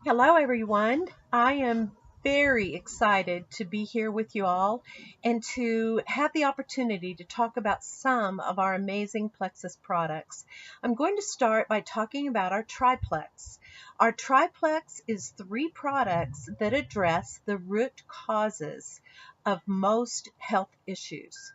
Hello, everyone. I am very excited to be here with you all and to have the opportunity to talk about some of our amazing Plexus products. I'm going to start by talking about our TriPlex. Our TriPlex is 3 products that address the root causes of most health issues.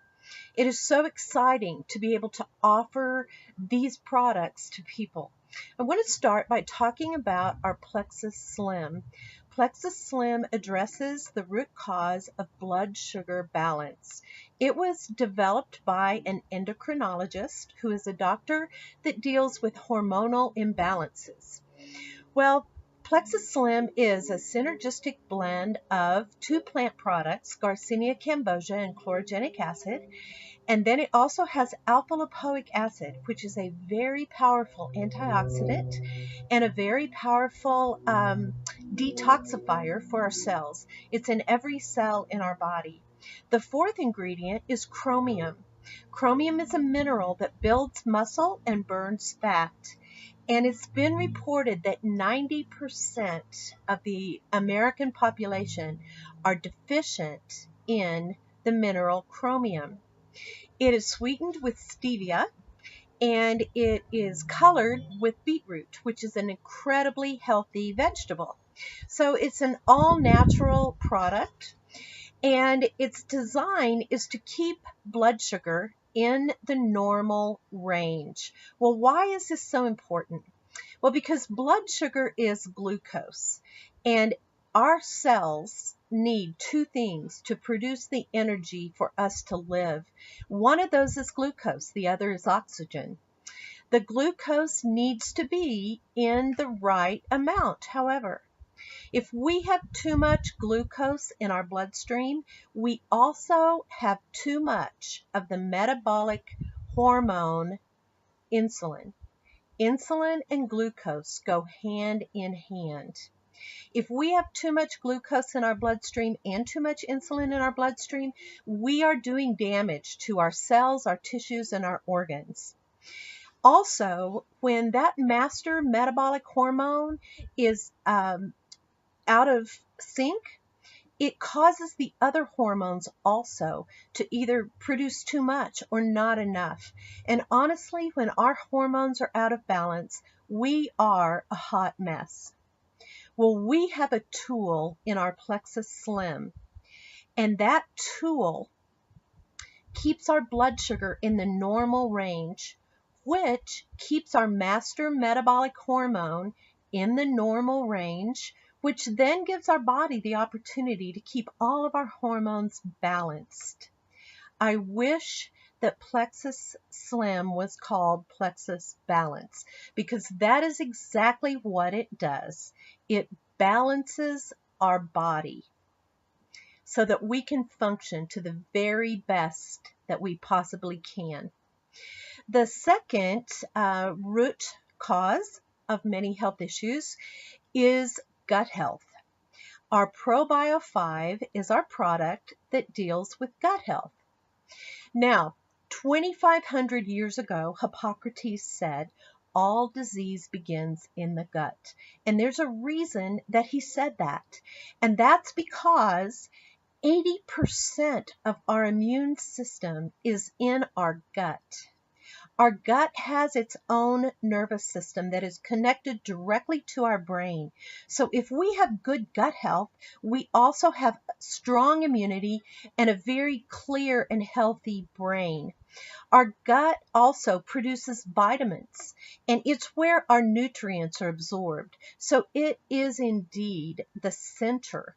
It is so exciting to be able to offer these products to people. I want to start by talking about our Plexus Slim. Plexus Slim addresses the root cause of blood sugar balance. It was developed by an endocrinologist who is a doctor that deals with hormonal imbalances. Well, Plexus Slim is a synergistic blend of 2 plant products, Garcinia cambogia and chlorogenic acid, and then it also has alpha-lipoic acid, which is a very powerful antioxidant and a very powerful detoxifier for our cells. It's in every cell in our body. The 4th ingredient is chromium. Chromium is a mineral that builds muscle and burns fat. And it's been reported that 90% of the American population are deficient in the mineral chromium. It is sweetened with stevia, and it is colored with beetroot, which is an incredibly healthy vegetable. So it's an all-natural product, and its design is to keep blood sugar in the normal range. Well, why is this so important? Well, because blood sugar is glucose, and our cells need 2 things to produce the energy for us to live. One of those is glucose, the other is oxygen. The glucose needs to be in the right amount, however. If we have too much glucose in our bloodstream, we also have too much of the metabolic hormone insulin. Insulin and glucose go hand in hand. If we have too much glucose in our bloodstream and too much insulin in our bloodstream, we are doing damage to our cells, our tissues, and our organs. Also, when that master metabolic hormone is out of sync, it causes the other hormones also to either produce too much or not enough. And honestly, when our hormones are out of balance, we are a hot mess. Well, we have a tool in our Plexus Slim, and that tool keeps our blood sugar in the normal range, which keeps our master metabolic hormone in the normal range, which then gives our body the opportunity to keep all of our hormones balanced. I wish that Plexus Slim was called Plexus Balance, because that is exactly what it does. It balances our body so that we can function to the very best that we possibly can. The second root cause of many health issues is gut health. Our ProBio 5 is our product that deals with gut health. Now, 2,500 years ago, Hippocrates said, all disease begins in the gut. And there's a reason that he said that. And that's because 80% of our immune system is in our gut. Our gut has its own nervous system that is connected directly to our brain. So if we have good gut health, we also have strong immunity and a very clear and healthy brain. Our gut also produces vitamins, and it's where our nutrients are absorbed. So it is indeed the center.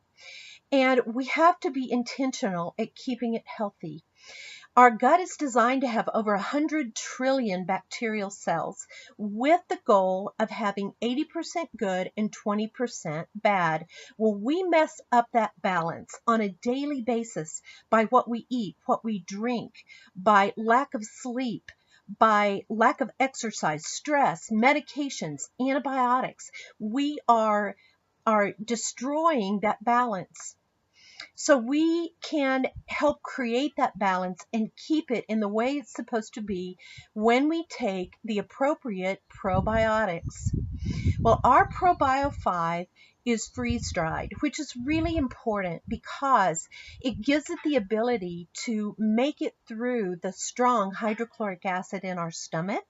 And we have to be intentional at keeping it healthy. Our gut is designed to have over 100 trillion bacterial cells with the goal of having 80% good and 20% bad. Well, we mess up that balance on a daily basis by what we eat, what we drink, by lack of sleep, by lack of exercise, stress, medications, antibiotics. We are destroying that balance. So we can help create that balance and keep it in the way it's supposed to be when we take the appropriate probiotics. Well, our ProBio 5 is freeze dried, which is really important because it gives it the ability to make it through the strong hydrochloric acid in our stomach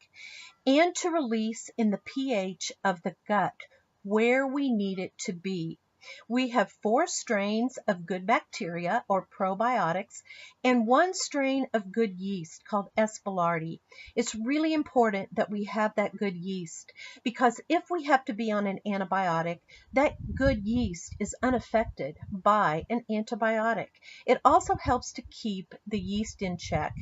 and to release in the pH of the gut where we need it to be. We have 4 strains of good bacteria or probiotics and 1 strain of good yeast called S. boulardii. It's really important that we have that good yeast because if we have to be on an antibiotic, that good yeast is unaffected by an antibiotic. It also helps to keep the yeast in check,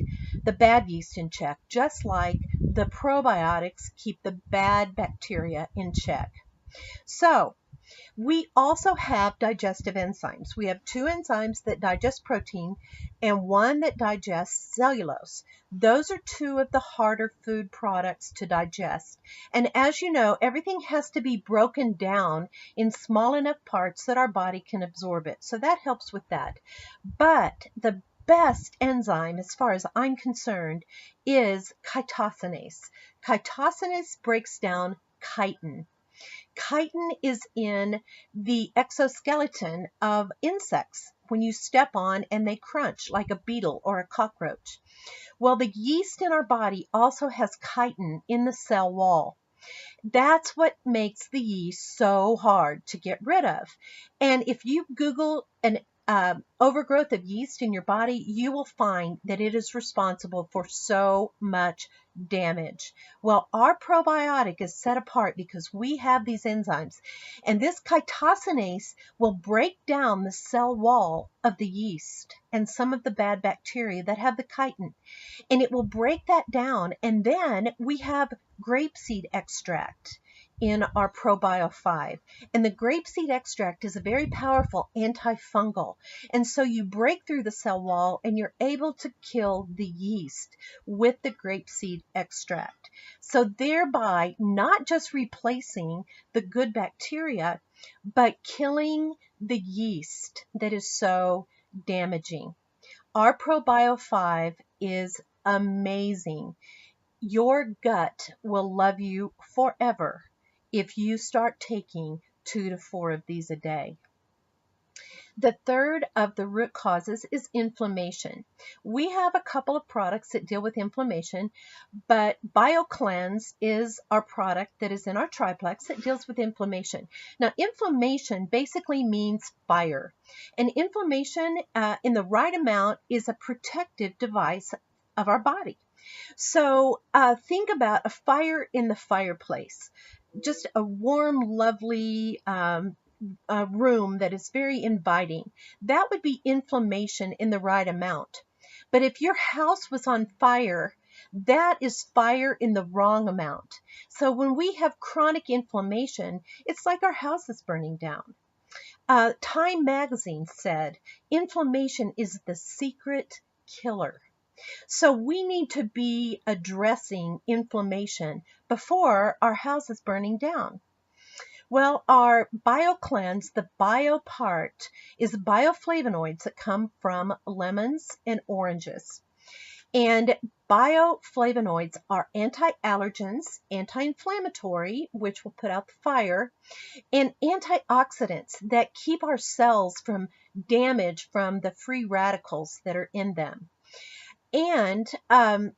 the bad yeast in check, just like the probiotics keep the bad bacteria in check. So, we also have digestive enzymes. We have 2 enzymes that digest protein and 1 that digests cellulose. Those are 2 of the harder food products to digest. And as you know, everything has to be broken down in small enough parts that our body can absorb it. So that helps with that. But the best enzyme, as far as I'm concerned, is chitosanase. Chitosanase breaks down chitin. Chitin is in the exoskeleton of insects when you step on and they crunch like a beetle or a cockroach. Well, the yeast in our body also has chitin in the cell wall. That's what makes the yeast so hard to get rid of. And if you Google an overgrowth of yeast in your body, you will find that it is responsible for so much damage. Well, our probiotic is set apart because we have these enzymes, and this chitosanase will break down the cell wall of the yeast and some of the bad bacteria that have the chitin, and it will break that down. And then we have grapeseed extract in our ProBio 5. And the grapeseed extract is a very powerful antifungal. And so you break through the cell wall and you're able to kill the yeast with the grapeseed extract. So thereby not just replacing the good bacteria, but killing the yeast that is so damaging. Our ProBio 5 is amazing. Your gut will love you forever if you start taking 2 to 4 of these a day. The third of the root causes is inflammation. We have a couple of products that deal with inflammation, but BioCleanse is our product that is in our TriPlex that deals with inflammation. Now, inflammation basically means fire. And inflammation in the right amount is a protective device of our body. So think about a fire in the fireplace, just a warm, lovely room that is very inviting. That would be inflammation in the right amount. But if your house was on fire, that is fire in the wrong amount. So when we have chronic inflammation, it's like our house is burning down. Time magazine said, inflammation is the secret killer. So we need to be addressing inflammation before our house is burning down. Well, our BioCleanse, the bio part, is bioflavonoids that come from lemons and oranges. And bioflavonoids are anti-allergens, anti-inflammatory, which will put out the fire, and antioxidants that keep our cells from damage from the free radicals that are in them. And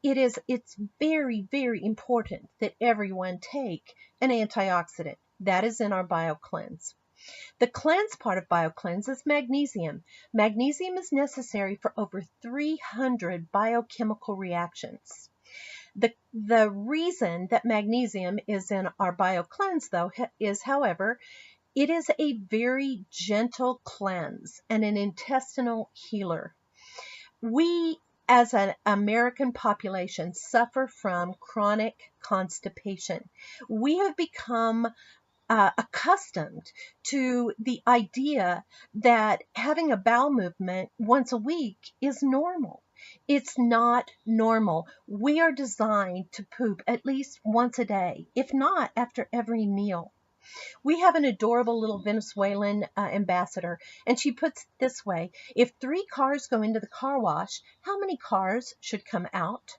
it's very, very important that everyone take an antioxidant. That is in our BioCleanse. The cleanse part of BioCleanse is magnesium. Magnesium is necessary for over 300 biochemical reactions. The reason that magnesium is in our BioCleanse, though, is, however, it is a very gentle cleanse and an intestinal healer. We, as an American population, suffer from chronic constipation. We have become accustomed to the idea that having a bowel movement once a week is normal. It's not normal. We are designed to poop at least once a day, if not after every meal. We have an adorable little Venezuelan ambassador, and she puts it this way: if 3 cars go into the car wash, how many cars should come out?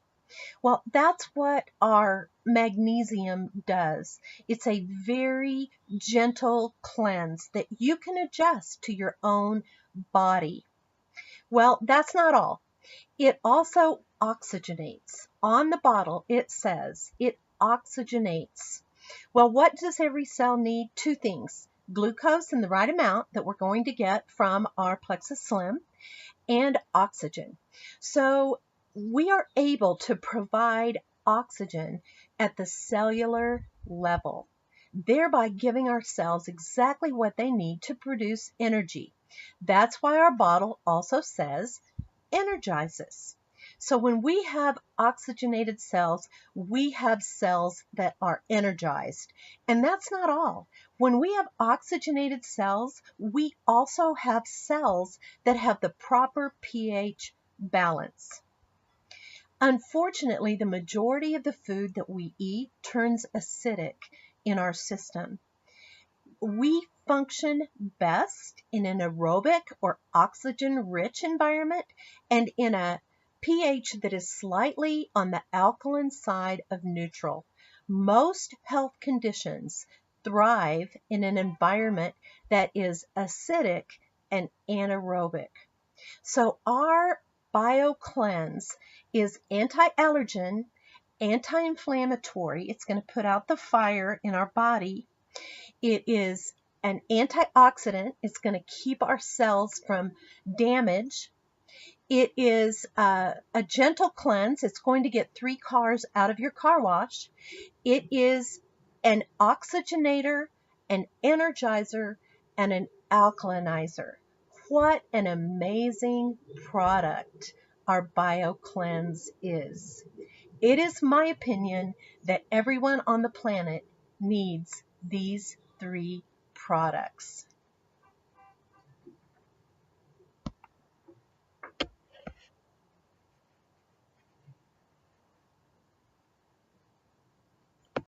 Well, that's what our magnesium does. It's a very gentle cleanse that you can adjust to your own body. Well, that's not all. It also oxygenates. On the bottle, it says it oxygenates. Well, what does every cell need? 2 things: glucose in the right amount that we're going to get from our Plexus Slim, and oxygen. So we are able to provide oxygen at the cellular level, thereby giving our cells exactly what they need to produce energy. That's why our bottle also says energizes. So when we have oxygenated cells, we have cells that are energized. And that's not all. When we have oxygenated cells, we also have cells that have the proper pH balance. Unfortunately, the majority of the food that we eat turns acidic in our system. We function best in an aerobic or oxygen-rich environment and in a pH that is slightly on the alkaline side of neutral. Most health conditions thrive in an environment that is acidic and anaerobic. So our BioCleanse is anti-allergen, anti-inflammatory. It's going to put out the fire in our body. It is an antioxidant. It's going to keep our cells from damage. It is a gentle cleanse. It's going to get 3 cars out of your car wash. It is an oxygenator, an energizer, and an alkalinizer. What an amazing product our BioCleanse is. It is my opinion that everyone on the planet needs these 3 products.